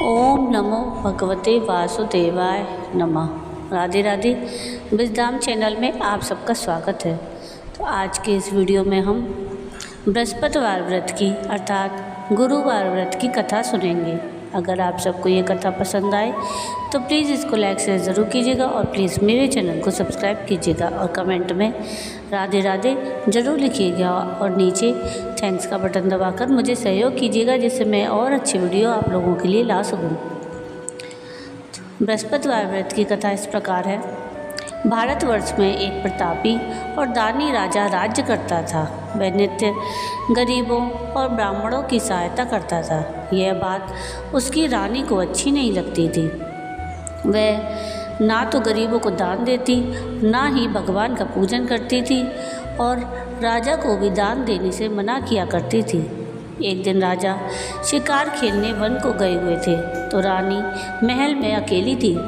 ओम नमो भगवते वासुदेवाय नमः। राधे राधे। विजडम चैनल में आप सबका स्वागत है। तो आज के इस वीडियो में हम बृहस्पतिवार व्रत की अर्थात गुरुवार व्रत की कथा सुनेंगे। अगर आप सबको ये कथा पसंद आए तो प्लीज़ इसको लाइक शेयर ज़रूर कीजिएगा और प्लीज़ मेरे चैनल को सब्सक्राइब कीजिएगा और कमेंट में राधे राधे ज़रूर लिखिएगा और नीचे थैंक्स का बटन दबाकर मुझे सहयोग कीजिएगा जिससे मैं और अच्छी वीडियो आप लोगों के लिए ला सकूं। बृहस्पतिवार व्रत की कथा इस प्रकार है। भारतवर्ष में एक प्रतापी और दानी राजा राज्य करता था। वह नित्य गरीबों और ब्राह्मणों की सहायता करता था। यह बात उसकी रानी को अच्छी नहीं लगती थी। वह ना तो गरीबों को दान देती, ना ही भगवान का पूजन करती थी और राजा को भी दान देने से मना किया करती थी। एक दिन राजा शिकार खेलने वन को गए हुए थे तो रानी महल में अकेली थी।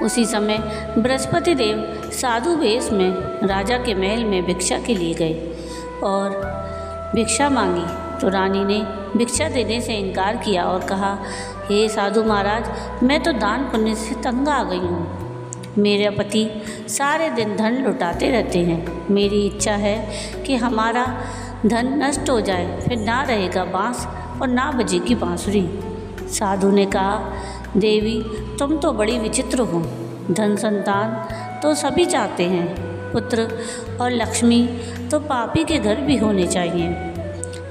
उसी समय बृहस्पति देव साधु वेश में राजा के महल में भिक्षा के लिए गए और भिक्षा मांगी तो रानी ने भिक्षा देने से इनकार किया और कहा, हे साधु महाराज, मैं तो दान पुण्य से तंग आ गई हूँ। मेरे पति सारे दिन धन लुटाते रहते हैं। मेरी इच्छा है कि हमारा धन नष्ट हो जाए, फिर ना रहेगा बाँस और ना बजेगी बाँसुरी। साधु ने कहा, देवी, तुम तो बड़ी विचित्र हो। धन संतान तो सभी चाहते हैं, पुत्र और लक्ष्मी तो पापी के घर भी होने चाहिए।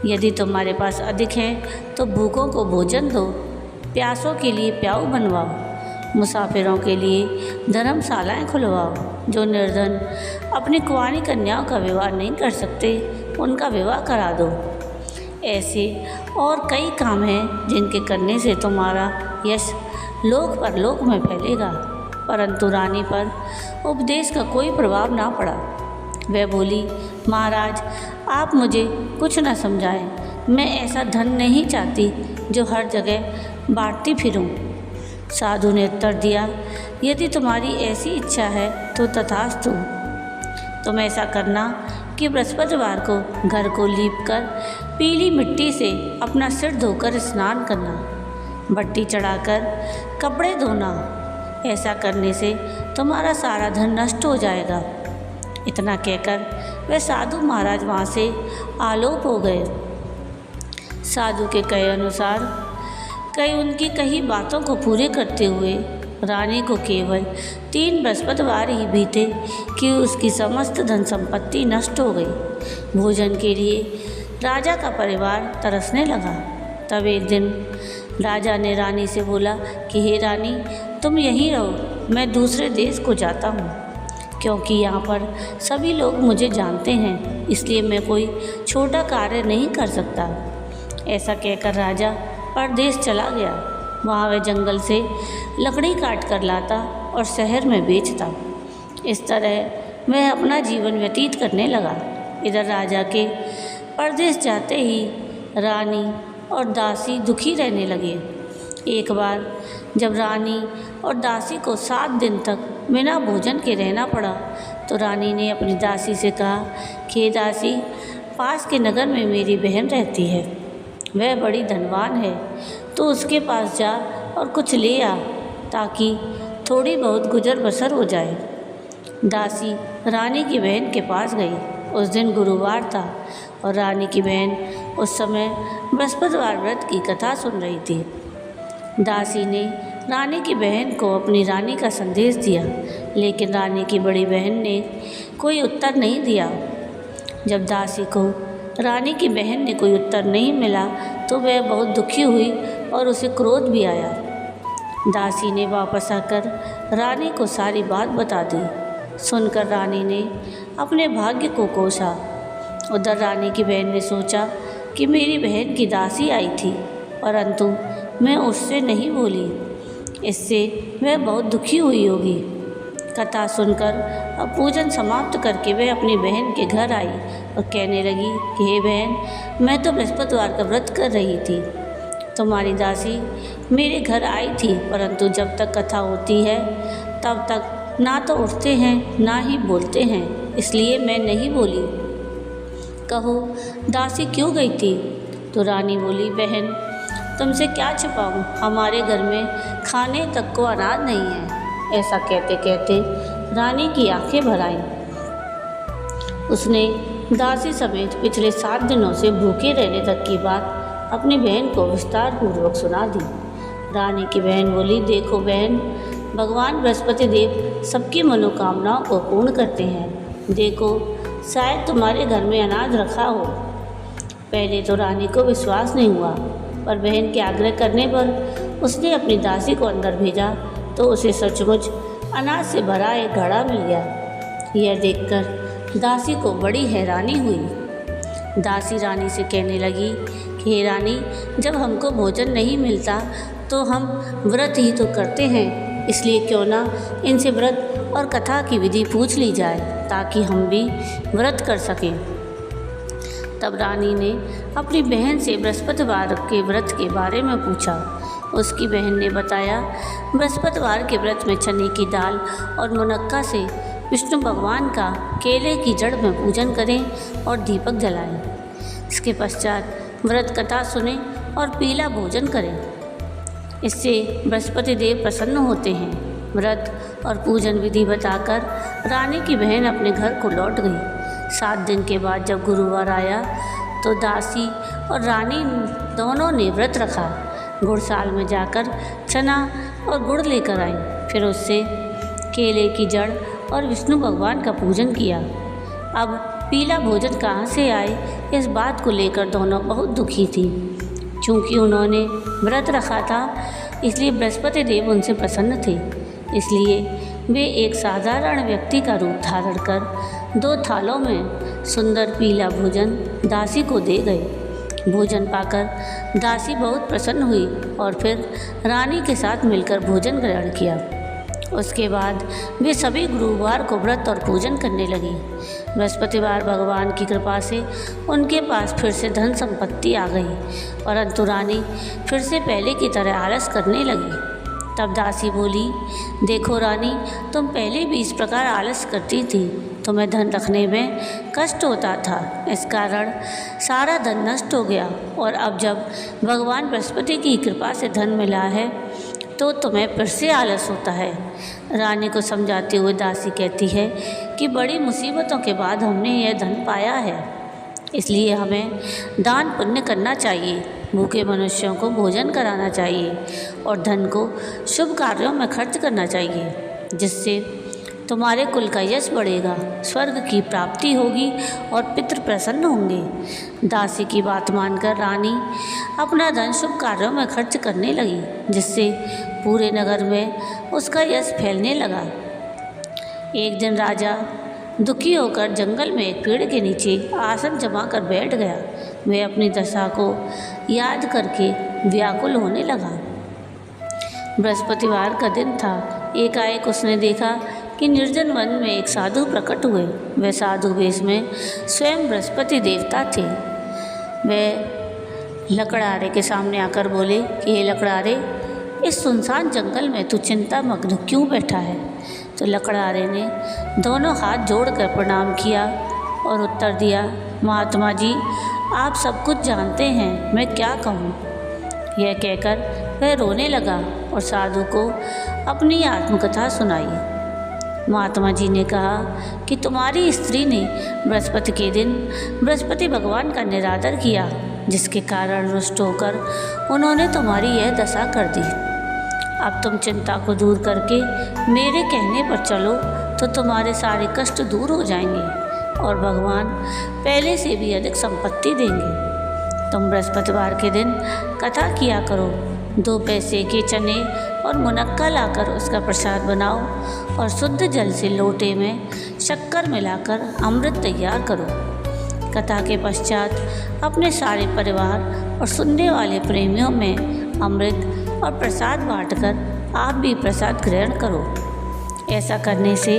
यदि तुम्हारे पास अधिक है तो भूखों को भोजन दो, प्यासों के लिए प्याऊ बनवाओ, मुसाफिरों के लिए धर्मशालाएं खुलवाओ। जो निर्धन अपनी कुंवारी कन्याओं का विवाह नहीं कर सकते उनका विवाह करा दो। ऐसे और कई काम हैं जिनके करने से तुम्हारा यश लोक परलोक में फैलेगा। परंतु रानी पर उपदेश का कोई प्रभाव ना पड़ा। वह बोली, महाराज, आप मुझे कुछ न समझाएं। मैं ऐसा धन नहीं चाहती जो हर जगह बांटती फिरूं। साधु ने उत्तर दिया, यदि तुम्हारी ऐसी इच्छा है तो तथास्तु। तुम ऐसा करना कि बृहस्पतिवार को घर को लीपकर पीली मिट्टी से अपना सिर धोकर स्नान करना, भट्टी चढ़ाकर कपड़े धोना। ऐसा करने से तुम्हारा सारा धन नष्ट हो जाएगा। इतना कहकर वह साधु महाराज वहाँ से आलोप हो गए। साधु के कहे अनुसार उनकी कही बातों को पूरे करते हुए रानी को केवल 3 बृहस्पतिवार ही बीते कि उसकी समस्त धन संपत्ति नष्ट हो गई। भोजन के लिए राजा का परिवार तरसने लगा। तब एक दिन राजा ने रानी से बोला कि हे रानी, तुम यहीं रहो, मैं दूसरे देश को जाता हूँ, क्योंकि यहाँ पर सभी लोग मुझे जानते हैं, इसलिए मैं कोई छोटा कार्य नहीं कर सकता। ऐसा कहकर राजा परदेश चला गया। वहाँ वह जंगल से लकड़ी काट कर लाता और शहर में बेचता। इस तरह वह अपना जीवन व्यतीत करने लगा। इधर राजा के परदेश जाते ही रानी और दासी दुखी रहने लगे। एक बार जब रानी और दासी को 7 दिन तक बिना भोजन के रहना पड़ा तो रानी ने अपनी दासी से कहा कि दासी, पास के नगर में मेरी बहन रहती है, वह बड़ी धनवान है, तो उसके पास जा और कुछ ले आ ताकि थोड़ी बहुत गुजर बसर हो जाए। दासी रानी की बहन के पास गई। उस दिन गुरुवार था और रानी की बहन उस समय बृहस्पतिवार व्रत की कथा सुन रही थी। दासी ने रानी की बहन को अपनी रानी का संदेश दिया, लेकिन रानी की बड़ी बहन ने कोई उत्तर नहीं दिया। जब दासी को रानी की बहन ने कोई उत्तर नहीं मिला तो वह बहुत दुखी हुई और उसे क्रोध भी आया। दासी ने वापस आकर रानी को सारी बात बता दी। सुनकर रानी ने अपने भाग्य को कोसा। उधर रानी की बहन ने सोचा कि मेरी बहन की दासी आई थी, परंतु मैं उससे नहीं बोली, इससे वह बहुत दुखी हुई होगी। कथा सुनकर अब पूजन समाप्त करके वह अपनी बहन के घर आई और कहने लगी कि हे बहन, मैं तो बृहस्पतिवार का व्रत कर रही थी। तुम्हारी दासी मेरे घर आई थी, परंतु जब तक कथा होती है तब तक ना तो उठते हैं ना ही बोलते हैं, इसलिए मैं नहीं बोली। कहो दासी क्यों गई थी? तो रानी बोली, बहन, तुमसे क्या छिपाऊं, हमारे घर में खाने तक को अनाज नहीं है। ऐसा कहते कहते रानी की आंखें भर आईं। उसने दासी समेत पिछले 7 दिनों से भूखे रहने तक की बात अपनी बहन को विस्तार पूर्वक सुना दी। रानी की बहन बोली, देखो बहन, भगवान बृहस्पति देव सबकी मनोकामनाओं को पूर्ण करते हैं। देखो, शायद तुम्हारे घर में अनाज रखा हो। पहले तो रानी को विश्वास नहीं हुआ, पर बहन के आग्रह करने पर उसने अपनी दासी को अंदर भेजा तो उसे सचमुच अनाज से भरा एक घड़ा मिल गया। यह देखकर दासी को बड़ी हैरानी हुई। दासी रानी से कहने लगी कि हे रानी, जब हमको भोजन नहीं मिलता तो हम व्रत ही तो करते हैं, इसलिए क्यों ना इनसे व्रत और कथा की विधि पूछ ली जाए ताकि हम भी व्रत कर सकें। तब रानी ने अपनी बहन से बृहस्पतिवार के व्रत के बारे में पूछा। उसकी बहन ने बताया, बृहस्पतिवार के व्रत में चने की दाल और मुनक्का से विष्णु भगवान का केले की जड़ में पूजन करें और दीपक जलाएं। इसके पश्चात व्रत कथा सुने और पीला भोजन करें। इससे बृहस्पति देव प्रसन्न होते हैं। व्रत और पूजन विधि बताकर रानी की बहन अपने घर को लौट गई। 7 दिन के बाद जब गुरुवार आया तो दासी और रानी दोनों ने व्रत रखा। गुड़साल में जाकर चना और गुड़ लेकर आई, फिर उससे केले की जड़ और विष्णु भगवान का पूजन किया। अब पीला भोजन कहाँ से आए, इस बात को लेकर दोनों बहुत दुखी थी। चूँकि उन्होंने व्रत रखा था, इसलिए बृहस्पति देव उनसे प्रसन्न थे। इसलिए वे एक साधारण व्यक्ति का रूप धारण कर 2 थालों में सुंदर पीला भोजन दासी को दे गए। भोजन पाकर दासी बहुत प्रसन्न हुई और फिर रानी के साथ मिलकर भोजन ग्रहण किया। उसके बाद वे सभी गुरुवार को व्रत और पूजन करने लगी। बृहस्पतिवार भगवान की कृपा से उनके पास फिर से धन संपत्ति आ गई, परंतु रानी फिर से पहले की तरह आलस करने लगी। तब दासी बोली, देखो रानी, तुम पहले भी इस प्रकार आलस करती थी। तुम्हें धन रखने में कष्ट होता था, इस कारण सारा धन नष्ट हो गया, और अब जब भगवान बृहस्पति की कृपा से धन मिला है तो तुम्हें फिर से आलस होता है। रानी को समझाते हुए दासी कहती है कि बड़ी मुसीबतों के बाद हमने यह धन पाया है, इसलिए हमें दान पुण्य करना चाहिए, भूखे मनुष्यों को भोजन कराना चाहिए और धन को शुभ कार्यों में खर्च करना चाहिए, जिससे तुम्हारे कुल का यश बढ़ेगा, स्वर्ग की प्राप्ति होगी और पितृ प्रसन्न होंगे। दासी की बात मानकर रानी अपना धन शुभ कार्यों में खर्च करने लगी, जिससे पूरे नगर में उसका यश फैलने लगा। एक दिन राजा दुखी होकर जंगल में एक पेड़ के नीचे आसन जमा कर बैठ गया। वह अपनी दशा को याद करके व्याकुल होने लगा। बृहस्पतिवार का दिन था। एकाएक उसने देखा कि निर्जन वन में एक साधु प्रकट हुए। वह साधु वेश में स्वयं बृहस्पति देवता थे। वह लकड़ारे के सामने आकर बोले कि हे लकड़ारे, इस सुनसान जंगल में तू चिंता मग्न क्यों बैठा है? तो लकड़ारे ने दोनों हाथ जोड़कर प्रणाम किया और उत्तर दिया, महात्मा जी, आप सब कुछ जानते हैं, मैं क्या कहूँ। यह कहकर वह रोने लगा और साधु को अपनी आत्मकथा सुनाई। महात्मा जी ने कहा कि तुम्हारी स्त्री ने बृहस्पति के दिन बृहस्पति भगवान का निरादर किया, जिसके कारण रुष्ट होकर उन्होंने तुम्हारी यह दशा कर दी। अब तुम चिंता को दूर करके मेरे कहने पर चलो तो तुम्हारे सारे कष्ट दूर हो जाएंगे और भगवान पहले से भी अधिक संपत्ति देंगे। तुम बृहस्पतिवार के दिन कथा किया करो, 2 पैसे के चने और मुनक्का लाकर उसका प्रसाद बनाओ और शुद्ध जल से लोटे में शक्कर मिलाकर अमृत तैयार करो। कथा के पश्चात अपने सारे परिवार और सुनने वाले प्रेमियों में अमृत और प्रसाद बांटकर आप भी प्रसाद ग्रहण करो। ऐसा करने से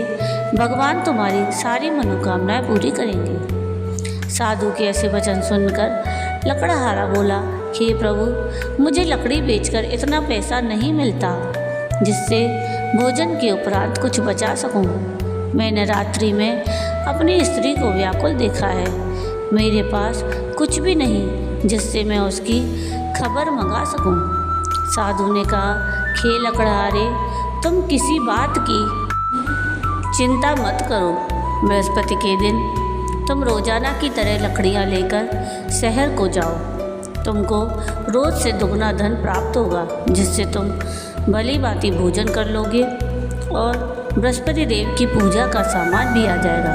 भगवान तुम्हारी सारी मनोकामनाएं पूरी करेंगे। साधु के ऐसे वचन सुनकर लकड़हारा बोला, हे प्रभु, मुझे लकड़ी बेचकर इतना पैसा नहीं मिलता जिससे भोजन के उपरांत कुछ बचा सकूं। मैंने रात्रि में अपनी स्त्री को व्याकुल देखा है। मेरे पास कुछ भी नहीं, जिससे मैं उसकी खबर मंगा सकूं। साधु ने कहा, हे लकड़हारे, तुम किसी बात की चिंता मत करो। बृहस्पति के दिन तुम रोजाना की तरह लकड़ियाँ लेकर शहर को जाओ। तुमको रोज से दुगना धन प्राप्त होगा, जिससे तुम भली भांति भोजन कर लोगे और बृहस्पति देव की पूजा का सामान भी आ जाएगा।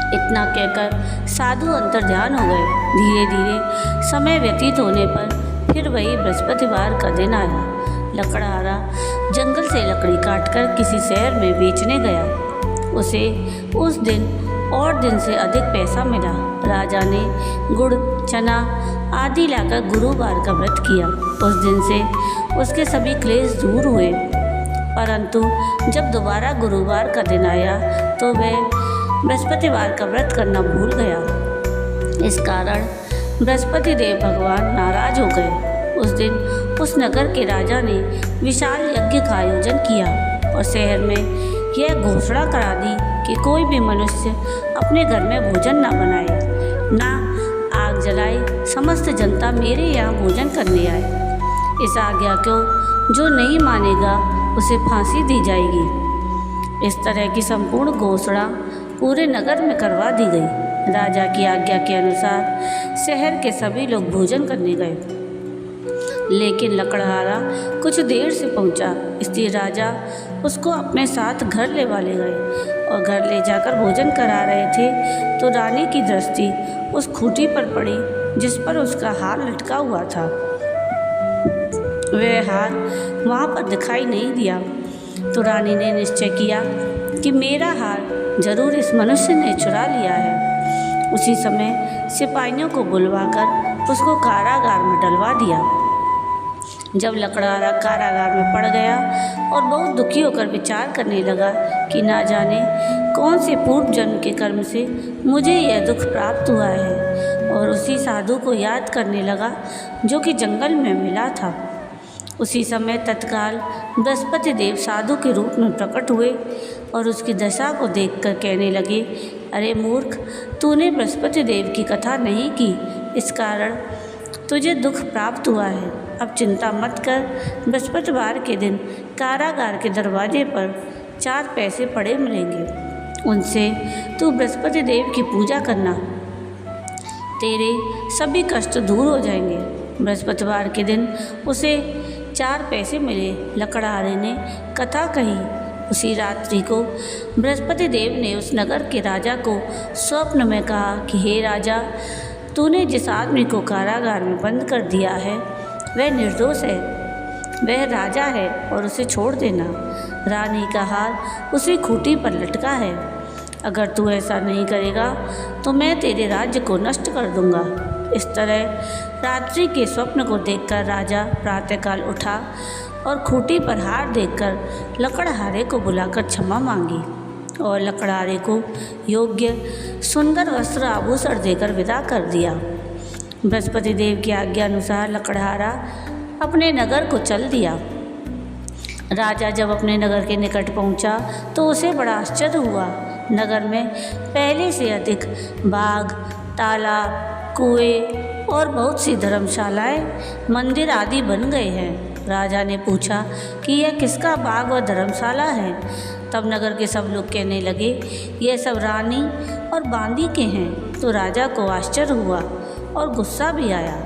इतना कहकर साधु अंतर्ध्यान हो गए। धीरे धीरे समय व्यतीत होने पर फिर वही बृहस्पतिवार का दिन आया। लकड़हारा जंगल से लकड़ी काटकर किसी शहर में बेचने गया। उसे उस दिन और दिन से अधिक पैसा मिला। राजा ने गुड़, चना आदि लाकर गुरुवार का व्रत किया। उस दिन से उसके सभी क्लेश दूर हुए। परंतु जब दोबारा गुरुवार का दिन आया तो वह बृहस्पतिवार का व्रत करना भूल गया। इस कारण बृहस्पति देव भगवान नाराज हो गए। उस दिन उस नगर के राजा ने विशाल यज्ञ का आयोजन किया और शहर में यह घोषणा करा दी कि कोई भी मनुष्य अपने घर में भोजन ना बनाए, ना आग जलाए। समस्त जनता मेरे यहाँ भोजन करने आए। इस आज्ञा को जो नहीं मानेगा उसे फांसी दी जाएगी। इस तरह की संपूर्ण घोषणा पूरे नगर में करवा दी गई। राजा की आज्ञा के अनुसार शहर के सभी लोग भोजन करने गए, लेकिन लकड़हारा कुछ देर से पहुंचा, इसलिए राजा उसको अपने साथ घर ले वाले गए और घर ले जाकर भोजन करा रहे थे तो रानी की दृष्टि उस खूंटी पर पड़ी जिस पर उसका हार लटका हुआ था। वह हार वहाँ पर दिखाई नहीं दिया तो रानी ने निश्चय किया कि मेरा हार जरूर इस मनुष्य ने चुरा लिया है। उसी समय सिपाहियों को बुलवाकर उसको कारागार में डलवा दिया। जब लकड़हारा कारागार में पड़ गया और बहुत दुखी होकर विचार करने लगा कि ना जाने कौन से पूर्व जन्म के कर्म से मुझे यह दुख प्राप्त हुआ है, और उसी साधु को याद करने लगा जो कि जंगल में मिला था। उसी समय तत्काल बृहस्पति देव साधु के रूप में प्रकट हुए और उसकी दशा को देखकर कहने लगे, अरे मूर्ख, तूने बृहस्पति देव की कथा नहीं की, इस कारण तुझे दुख प्राप्त हुआ है। अब चिंता मत कर। बृहस्पतिवार के दिन कारागार के दरवाजे पर 4 पैसे पड़े मिलेंगे, उनसे तू बृहस्पति देव की पूजा करना, तेरे सभी कष्ट दूर हो जाएंगे। बृहस्पतिवार के दिन उसे 4 पैसे मिले। लकड़हारे ने कथा कही। उसी रात्रि को बृहस्पति देव ने उस नगर के राजा को स्वप्न में कहा कि हे राजा, तूने जिस आदमी को कारागार में बंद कर दिया है वह निर्दोष है, वह राजा है और उसे छोड़ देना। रानी का हार उसी खूंटी पर लटका है। अगर तू ऐसा नहीं करेगा तो मैं तेरे राज्य को नष्ट कर दूंगा। इस तरह रात्रि के स्वप्न को देखकर राजा प्रातःकाल उठा और खूंटी पर हार देखकर लकड़हारे को बुलाकर क्षमा मांगी और लकड़हारे को योग्य सुंदर वस्त्र आभूषण देकर विदा कर दिया। बृहस्पति देव की आज्ञा अनुसार लकड़हारा अपने नगर को चल दिया। राजा जब अपने नगर के निकट पहुंचा तो उसे बड़ा आश्चर्य हुआ। नगर में पहले से अधिक बाग, तालाब, कुएं और बहुत सी धर्मशालाएं, मंदिर आदि बन गए हैं। राजा ने पूछा कि यह किसका बाग व धर्मशाला है। तब नगर के सब लोग कहने लगे, यह सब रानी और बांदी के हैं। तो राजा को आश्चर्य हुआ और गुस्सा भी आया।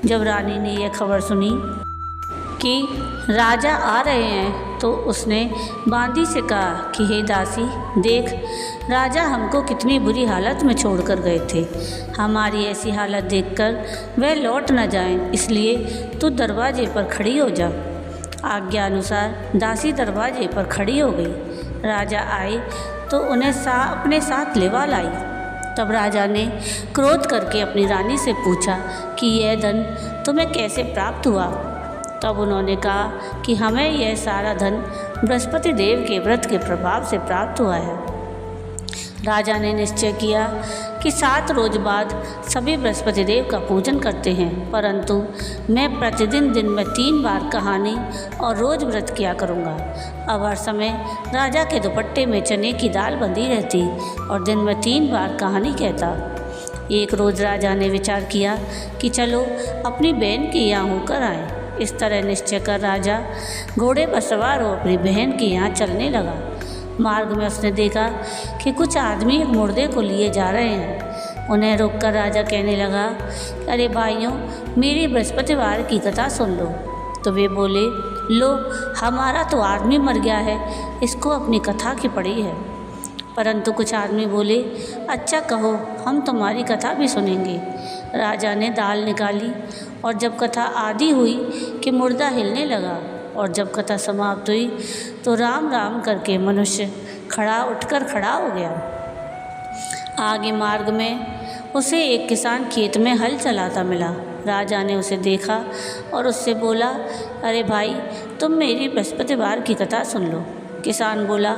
जब रानी ने यह खबर सुनी कि राजा आ रहे हैं तो उसने बांदी से कहा कि हे दासी, देख, राजा हमको कितनी बुरी हालत में छोड़कर गए थे। हमारी ऐसी हालत देखकर वह लौट न जाएं, इसलिए तू दरवाजे पर खड़ी हो जा। आज्ञा अनुसार दासी दरवाजे पर खड़ी हो गई। राजा आए तो उन्हें अपने साथ लेवा लाई। तब राजा ने क्रोध करके अपनी रानी से पूछा कि यह धन तुम्हें कैसे प्राप्त हुआ। तब उन्होंने कहा कि हमें यह सारा धन बृहस्पति देव के व्रत के प्रभाव से प्राप्त हुआ है। राजा ने निश्चय किया कि 7 रोज बाद सभी बृहस्पति देव का पूजन करते हैं, परंतु मैं प्रतिदिन दिन में 3 बार कहानी और रोज व्रत किया करूँगा। अब हर समय राजा के दुपट्टे में चने की दाल बंधी रहती और दिन में 3 बार कहानी कहता। एक रोज़ राजा ने विचार किया कि चलो अपनी बहन के यहाँ होकर आएं। इस तरह निश्चय कर राजा घोड़े पर सवार हो अपनी बहन के यहाँ चलने लगा। मार्ग में उसने देखा कि कुछ आदमी एक मुर्दे को लिए जा रहे हैं। उन्हें रोककर राजा कहने लगा, अरे भाइयों, मेरी बृहस्पतिवार की कथा सुन लो। तो वे बोले, लो, हमारा तो आदमी मर गया है, इसको अपनी कथा की पड़ी है। परंतु कुछ आदमी बोले, अच्छा कहो, हम तुम्हारी कथा भी सुनेंगे। राजा ने दाल निकाली और जब कथा आधी हुई कि मुर्दा हिलने लगा, और जब कथा समाप्त हुई तो राम राम करके मनुष्य उठकर खड़ा हो गया। आगे मार्ग में उसे एक किसान खेत में हल चलाता मिला। राजा ने उसे देखा और उससे बोला, अरे भाई, तुम मेरी बृहस्पतिवार की कथा सुन लो। किसान बोला,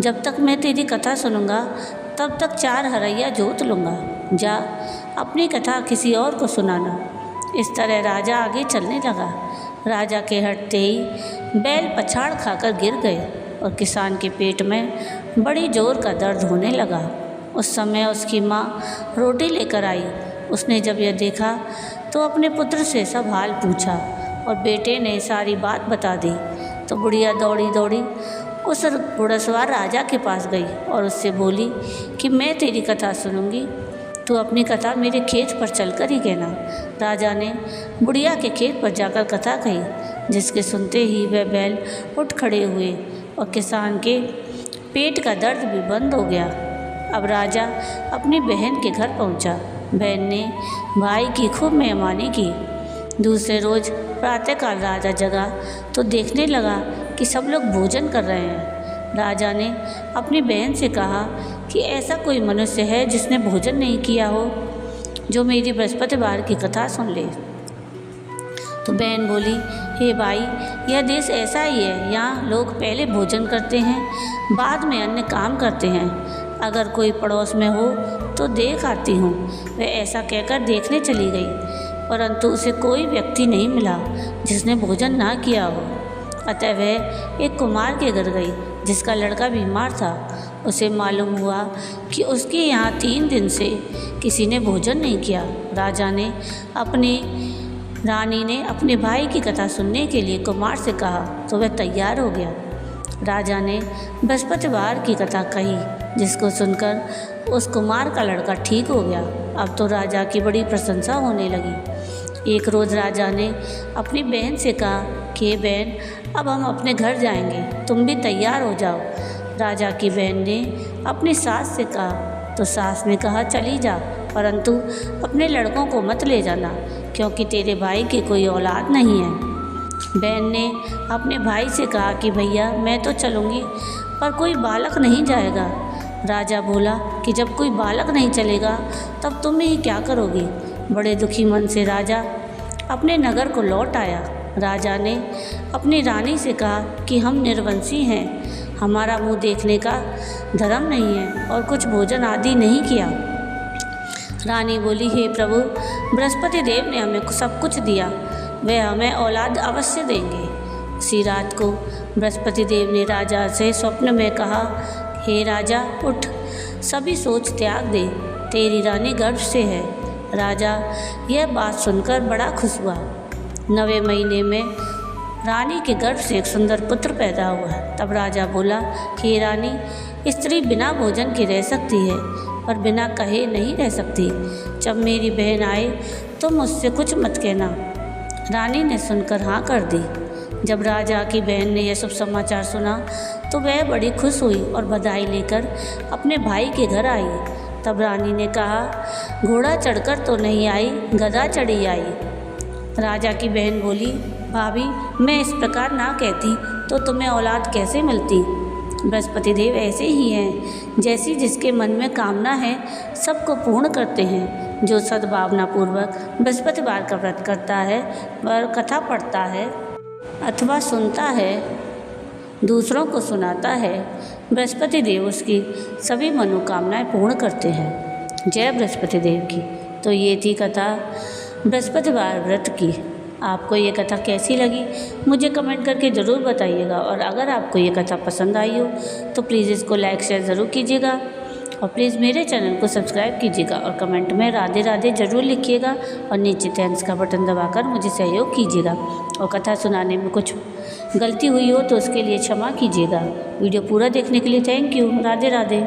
जब तक मैं तेरी कथा सुनूंगा तब तक 4 हरैया जोत लूँगा। जा, अपनी कथा किसी और को सुनाना। इस तरह राजा आगे चलने लगा। राजा के हटते ही बैल पछाड़ खाकर गिर गए और किसान के पेट में बड़ी जोर का दर्द होने लगा। उस समय उसकी माँ रोटी लेकर आई। उसने जब यह देखा तो अपने पुत्र से सब हाल पूछा और बेटे ने सारी बात बता दी। तो बुढ़िया दौड़ी दौड़ी उस घुड़सवार राजा के पास गई और उससे बोली कि मैं तेरी कथा सुनूंगी, तू अपनी कथा मेरे खेत पर चलकर ही कहना। राजा ने बुढ़िया के खेत पर जाकर कथा कही, जिसके सुनते ही वह बैल उठ खड़े हुए और किसान के पेट का दर्द भी बंद हो गया। अब राजा अपनी बहन के घर पहुंचा। बहन ने भाई की खूब मेहमानी की। दूसरे रोज़ प्रातःकाल राजा जगा तो देखने लगा कि सब लोग भोजन कर रहे हैं। राजा ने अपनी बहन से कहा कि ऐसा कोई मनुष्य है जिसने भोजन नहीं किया हो, जो मेरी बृहस्पतिवार की कथा सुन ले। तो बहन बोली, हे भाई, यह देश ऐसा ही है, यहाँ लोग पहले भोजन करते हैं, बाद में अन्य काम करते हैं। अगर कोई पड़ोस में हो तो देख आती हूँ। वह ऐसा कहकर देखने चली गई, परंतु उसे कोई व्यक्ति नहीं मिला जिसने भोजन ना किया हो। अतः वह एक कुमार के घर गई जिसका लड़का बीमार था। उसे मालूम हुआ कि उसके यहाँ 3 दिन से किसी ने भोजन नहीं किया। रानी ने अपने भाई की कथा सुनने के लिए कुमार से कहा तो वह तैयार हो गया। राजा ने बृहस्पतिवार की कथा कही, जिसको सुनकर उस कुमार का लड़का ठीक हो गया। अब तो राजा की बड़ी प्रशंसा होने लगी। एक रोज़ राजा ने अपनी बहन से कहा कि बहन, अब हम अपने घर जाएंगे, तुम भी तैयार हो जाओ। राजा की बहन ने अपनी सास से कहा तो सास ने कहा, चली जा, परंतु अपने लड़कों को मत ले जाना, क्योंकि तेरे भाई की कोई औलाद नहीं है। बहन ने अपने भाई से कहा कि भैया, मैं तो चलूँगी, पर कोई बालक नहीं जाएगा। राजा बोला कि जब कोई बालक नहीं चलेगा तब तुम ही क्या करोगी। बड़े दुखी मन से राजा अपने नगर को लौट आया। राजा ने अपनी रानी से कहा कि हम निर्वंशी हैं, हमारा मुंह देखने का धर्म नहीं है और कुछ भोजन आदि नहीं किया। रानी बोली, हे प्रभु, बृहस्पति देव ने हमें सब कुछ दिया, वह हमें औलाद अवश्य देंगे। उसी रात को बृहस्पति देव ने राजा से स्वप्न में कहा, हे राजा, उठ, सभी सोच त्याग दे, तेरी रानी गर्भ से है। राजा यह बात सुनकर बड़ा खुश हुआ। 9वें महीने में रानी के गर्भ से एक सुंदर पुत्र पैदा हुआ। तब राजा बोला कि रानी, स्त्री बिना भोजन के रह सकती है, पर बिना कहे नहीं रह सकती। जब मेरी बहन आए तो मुझसे कुछ मत कहना। रानी ने सुनकर हाँ कर दी। जब राजा की बहन ने यह सब समाचार सुना तो वह बड़ी खुश हुई और बधाई लेकर अपने भाई के घर आई। तब रानी ने कहा, घोड़ा चढ़कर तो नहीं आई, गधा चढ़ी आई। राजा की बहन बोली, भाभी, मैं इस प्रकार ना कहती तो तुम्हें औलाद कैसे मिलती। बृहस्पति देव ऐसे ही हैं, जैसी जिसके मन में कामना है सबको पूर्ण करते हैं। जो सद्भावनापूर्वक बृहस्पतिवार का व्रत करता है, वह कथा पढ़ता है अथवा सुनता है, दूसरों को सुनाता है, बृहस्पति देव उसकी सभी मनोकामनाएं पूर्ण करते हैं। जय बृहस्पति देव की। तो ये थी कथा बृहस्पतिवार व्रत की। आपको ये कथा कैसी लगी मुझे कमेंट करके ज़रूर बताइएगा, और अगर आपको ये कथा पसंद आई हो तो प्लीज़ इसको लाइक शेयर ज़रूर कीजिएगा और प्लीज़ मेरे चैनल को सब्सक्राइब कीजिएगा और कमेंट में राधे राधे ज़रूर लिखिएगा और नीचे थैंक्स का बटन दबाकर मुझे सहयोग कीजिएगा। और कथा सुनाने में कुछ गलती हुई हो तो उसके लिए क्षमा कीजिएगा। वीडियो पूरा देखने के लिए थैंक यू। राधे राधे।